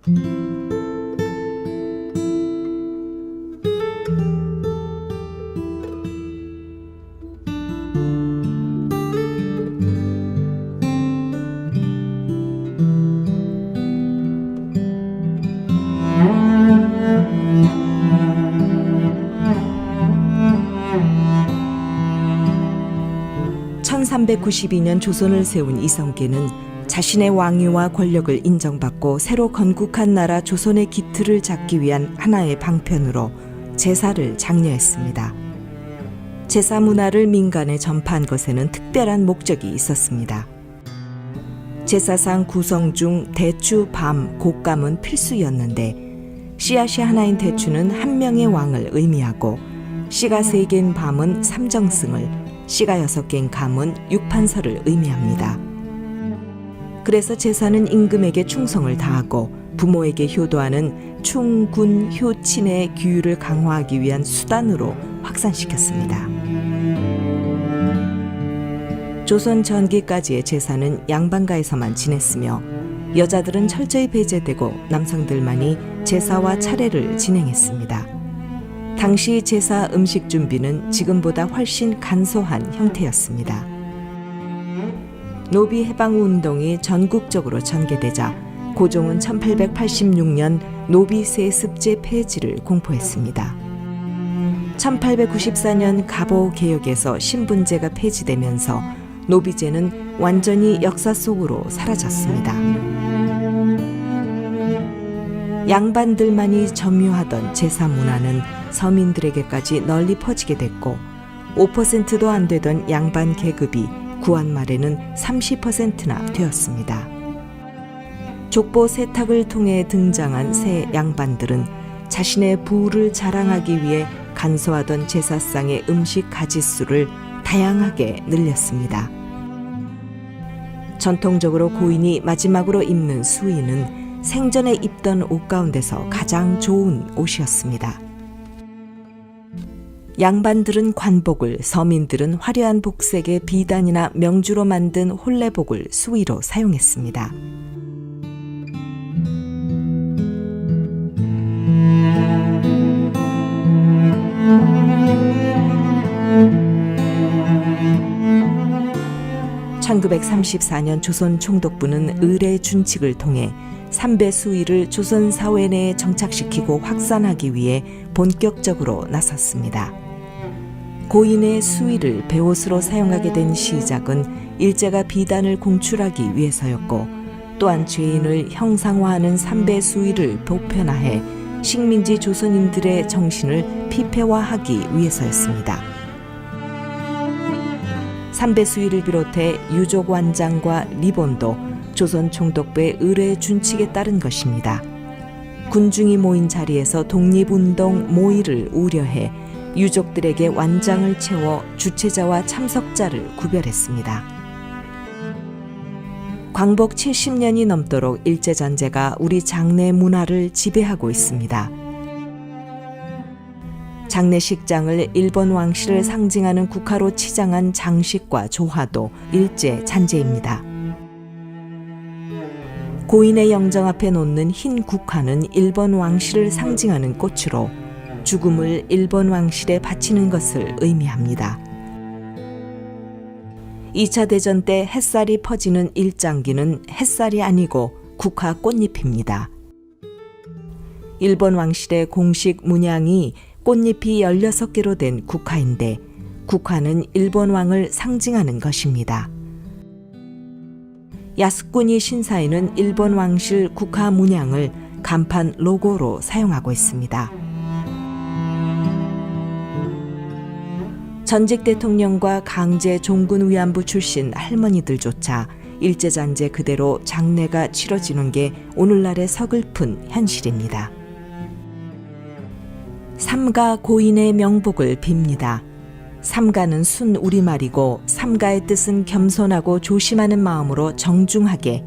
(1392년) 조선을 세운 이성계는 자신의 왕위와 권력을 인정받고 새로 건국한 나라 조선의 기틀을 잡기 위한 하나의 방편으로 제사를 장려했습니다. 제사 문화를 민간에 전파한 것에는 특별한 목적이 있었습니다. 제사상 구성 중 대추, 밤, 곶감은 필수였는데 씨앗이 하나인 대추는 한 명의 왕을 의미하고 씨가 3개인 밤은 삼정승을, 씨가 6개인 감은 육판서를 의미합니다. 그래서 제사는 임금에게 충성을 다하고 부모에게 효도하는 충, 군, 효, 친의 규율을 강화하기 위한 수단으로 확산시켰습니다. 조선 전기까지의 제사는 양반가에서만 지냈으며 여자들은 철저히 배제되고 남성들만이 제사와 차례를 진행했습니다. 당시 제사 음식 준비는 지금보다 훨씬 간소한 형태였습니다. 노비 해방 운동이 전국적으로 전개되자 고종은 1886년 노비세 습제 폐지를 공포했습니다. 1894년 갑오 개혁에서 신분제가 폐지되면서 노비제는 완전히 역사 속으로 사라졌습니다. 양반들만이 점유하던 제사 문화는 서민들에게까지 널리 퍼지게 됐고 5%도 안 되던 양반 계급이 구한 말에는 30%나 되었습니다. 족보 세탁을 통해 등장한 새 양반들은 자신의 부를 자랑하기 위해 간소하던 제사상의 음식 가짓수를 다양하게 늘렸습니다. 전통적으로 고인이 마지막으로 입는 수의는 생전에 입던 옷 가운데서 가장 좋은 옷이었습니다. 양반들은 관복을, 서민들은 화려한 복색의 비단이나 명주로 만든 혼례복을 수의로 사용했습니다. (1934년) 조선 총독부는 의례 준칙을 통해 삼배 수의를 조선 사회 내에 정착시키고 확산하기 위해 본격적으로 나섰습니다. 고인의 수의를 배옷으로 사용하게 된 시작은 일제가 비단을 공출하기 위해서였고 또한 죄인을 형상화하는 삼배 수의를 보편화해 식민지 조선인들의 정신을 피폐화하기 위해서였습니다. 삼배 수의를 비롯해 유족 완장과 리본도 조선 총독부의 의례 준칙에 따른 것입니다. 군중이 모인 자리에서 독립운동 모의를 우려해 유족들에게 완장을 채워 주최자와 참석자를 구별했습니다. 광복 70년이 넘도록 일제잔재가 우리 장례 문화를 지배하고 있습니다. 장례식장을 일본 왕실을 상징하는 국화로 치장한 장식과 조화도 일제 잔재입니다. 고인의 영정 앞에 놓는 흰 국화는 일본 왕실을 상징하는 꽃으로 죽음을 일본 왕실에 바치는 것을 의미합니다. 2차 대전 때 햇살이 퍼지는 일장기는 햇살이 아니고 국화 꽃잎입니다. 일본 왕실의 공식 문양이 꽃잎이 16개로 된 국화인데 국화는 일본 왕을 상징하는 것입니다. 야스쿠니 신사에는 일본 왕실 국화 문양을 간판 로고로 사용하고 있습니다. 전직 대통령과 강제 종군 위안부 출신 할머니들조차 일제잔재 그대로 장례가 치러지는 게 오늘날의 서글픈 현실입니다. 삼가 고인의 명복을 빕니다. 삼가는 순 우리말이고 삼가의 뜻은 겸손하고 조심하는 마음으로 정중하게,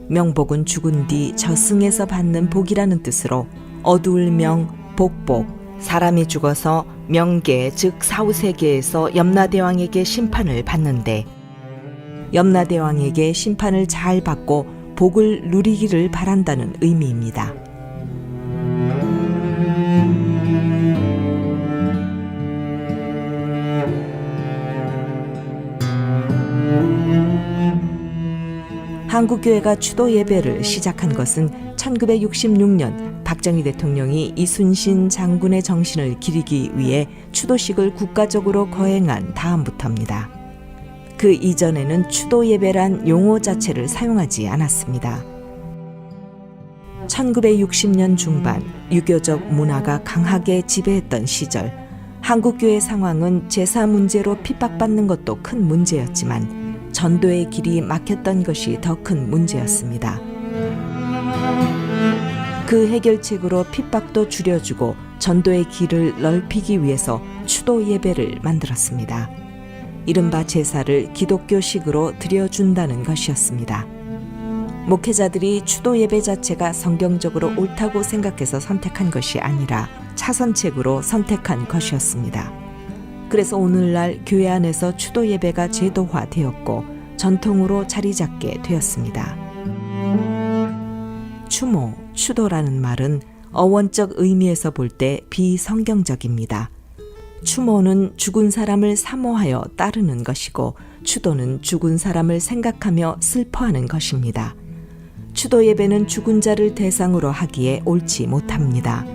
명복은 죽은 뒤 저승에서 받는 복이라는 뜻으로 어두울 명, 복복, 사람이 죽어서 명계 즉 사후세계에서 염라대왕에게 심판을 받는데 염라대왕에게 심판을 잘 받고 복을 누리기를 바란다는 의미입니다. 한국교회가 추도 예배를 시작한 것은 1966년 박정희 대통령이 이순신 장군의 정신을 기리기 위해 추도식을 국가적으로 거행한 다음부터입니다. 그 이전에는 추도 예배란 용어 자체를 사용하지 않았습니다. 1960년 중반 유교적 문화가 강하게 지배했던 시절, 한국교회 상황은 제사 문제로 핍박받는 것도 큰 문제였지만 전도의 길이 막혔던 것이 더 큰 문제였습니다. 그 해결책으로 핍박도 줄여주고 전도의 길을 넓히기 위해서 추도 예배를 만들었습니다. 이른바 제사를 기독교식으로 드려준다는 것이었습니다. 목회자들이 추도 예배 자체가 성경적으로 옳다고 생각해서 선택한 것이 아니라 차선책으로 선택한 것이었습니다. 그래서 오늘날 교회 안에서 추도 예배가 제도화되었고 전통으로 자리 잡게 되었습니다. 추모, 추도라는 말은 어원적 의미에서 볼 때 비성경적입니다. 추모는 죽은 사람을 사모하여 따르는 것이고 추도는 죽은 사람을 생각하며 슬퍼하는 것입니다. 추도 예배는 죽은 자를 대상으로 하기에 옳지 못합니다.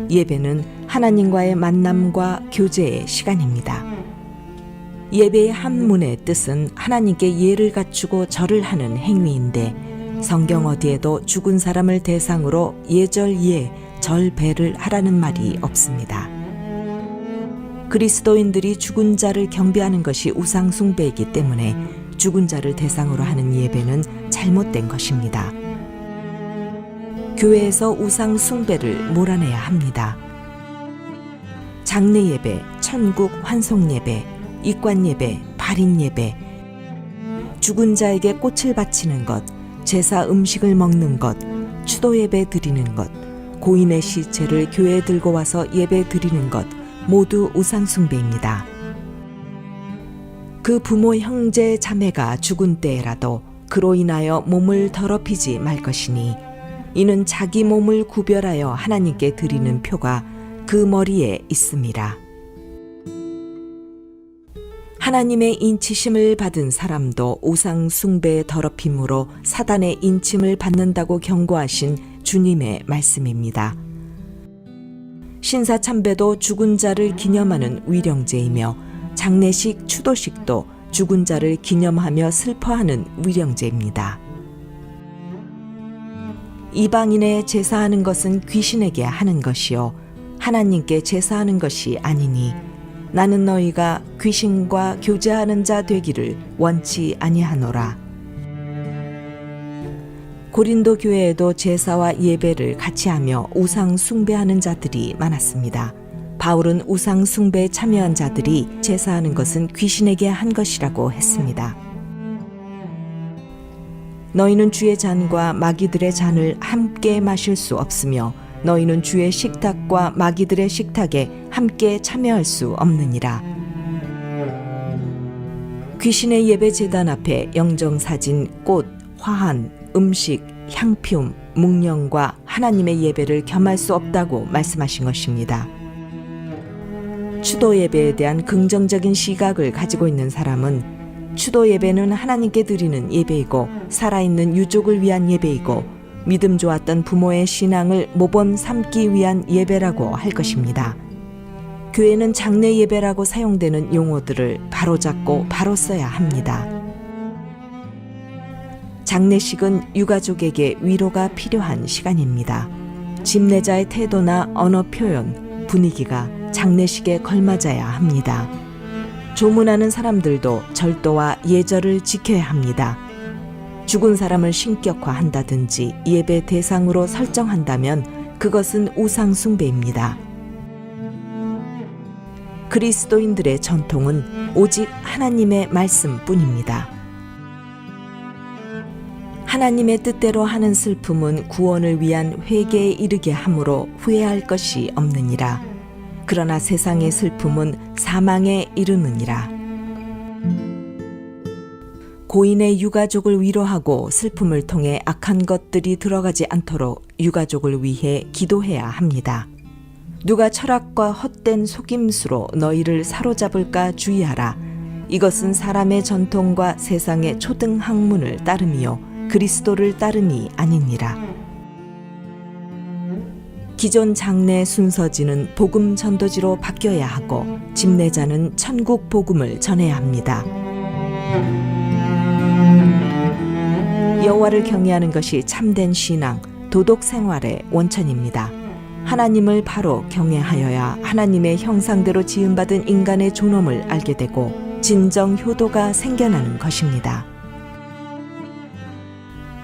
예배는 하나님과의 만남과 교제의 시간입니다. 예배의 한문의 뜻은 하나님께 예를 갖추고 절을 하는 행위인데 성경 어디에도 죽은 사람을 대상으로 예절예, 절배를 하라는 말이 없습니다. 그리스도인들이 죽은 자를 경배하는 것이 우상 숭배이기 때문에 죽은 자를 대상으로 하는 예배는 잘못된 것입니다. 교회에서 우상 숭배를 몰아내야 합니다. 장례 예배, 천국 환송 예배, 입관 예배, 발인 예배, 죽은 자에게 꽃을 바치는 것, 제사 음식을 먹는 것, 추도 예배 드리는 것, 고인의 시체를 교회에 들고 와서 예배 드리는 것 모두 우상 숭배입니다. 그 부모 형제 자매가 죽은 때라도 그로 인하여 몸을 더럽히지 말 것이니 이는 자기 몸을 구별하여 하나님께 드리는 표가 그 머리에 있음이라. 하나님의 인치심을 받은 사람도 우상 숭배의 더럽힘으로 사단의 인침을 받는다고 경고하신 주님의 말씀입니다. 신사참배도 죽은 자를 기념하는 위령제이며 장례식, 추도식도 죽은 자를 기념하며 슬퍼하는 위령제입니다. 이방인의 제사하는 것은 귀신에게 하는 것이요 하나님께 제사하는 것이 아니니 나는 너희가 귀신과 교제하는 자 되기를 원치 아니하노라. 고린도 교회에도 제사와 예배를 같이 하며 우상 숭배하는 자들이 많았습니다. 바울은 우상 숭배에 참여한 자들이 제사하는 것은 귀신에게 한 것이라고 했습니다. 너희는 주의 잔과 마귀들의 잔을 함께 마실 수 없으며 너희는 주의 식탁과 마귀들의 식탁에 함께 참여할 수 없느니라. 귀신의 예배 제단 앞에 영정사진, 꽃, 화환, 음식, 향품, 묵령과 하나님의 예배를 겸할 수 없다고 말씀하신 것입니다. 추도 예배에 대한 긍정적인 시각을 가지고 있는 사람은 추도 예배는 하나님께 드리는 예배이고 살아있는 유족을 위한 예배이고 믿음 좋았던 부모의 신앙을 모범 삼기 위한 예배라고 할 것입니다. 교회는 장례 예배라고 사용되는 용어들을 바로잡고 바로 써야 합니다. 장례식은 유가족에게 위로가 필요한 시간입니다. 집례자의 태도나 언어 표현, 분위기가 장례식에 걸맞아야 합니다. 조문하는 사람들도 절도와 예절을 지켜야 합니다. 죽은 사람을 신격화한다든지 예배 대상으로 설정한다면 그것은 우상 숭배입니다. 그리스도인들의 전통은 오직 하나님의 말씀뿐입니다. 하나님의 뜻대로 하는 슬픔은 구원을 위한 회개에 이르게 함으로 후회할 것이 없느니라. 그러나 세상의 슬픔은 사망에 이르느니라. 고인의 유가족을 위로하고 슬픔을 통해 악한 것들이 들어가지 않도록 유가족을 위해 기도해야 합니다. 누가 철학과 헛된 속임수로 너희를 사로잡을까 주의하라. 이것은 사람의 전통과 세상의 초등 학문을 따름이요 그리스도를 따름이 아니니라. 기존 장례 순서지는 복음 전도지로 바뀌어야 하고 집례자는 천국 복음을 전해야 합니다. 여호와를 경외하는 것이 참된 신앙, 도덕 생활의 원천입니다. 하나님을 바로 경외하여야 하나님의 형상대로 지음받은 인간의 존엄을 알게 되고 진정 효도가 생겨나는 것입니다.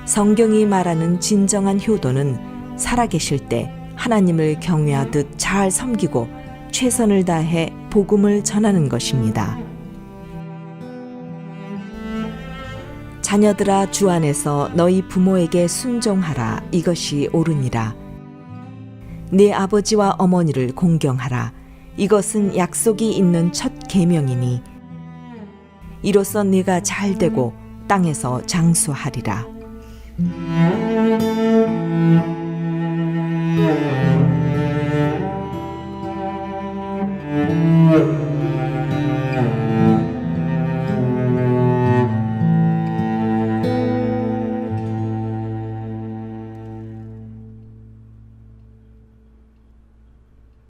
성경이 말하는 진정한 효도는 살아계실 때 하나님을 경외하듯 잘 섬기고 최선을 다해 복음을 전하는 것입니다. 자녀들아, 주 안에서 너희 부모에게 순종하라. 이것이 옳으니라. 네 아버지와 어머니를 공경하라. 이것은 약속이 있는 첫 계명이니 이로써 네가 잘되고 땅에서 장수하리라.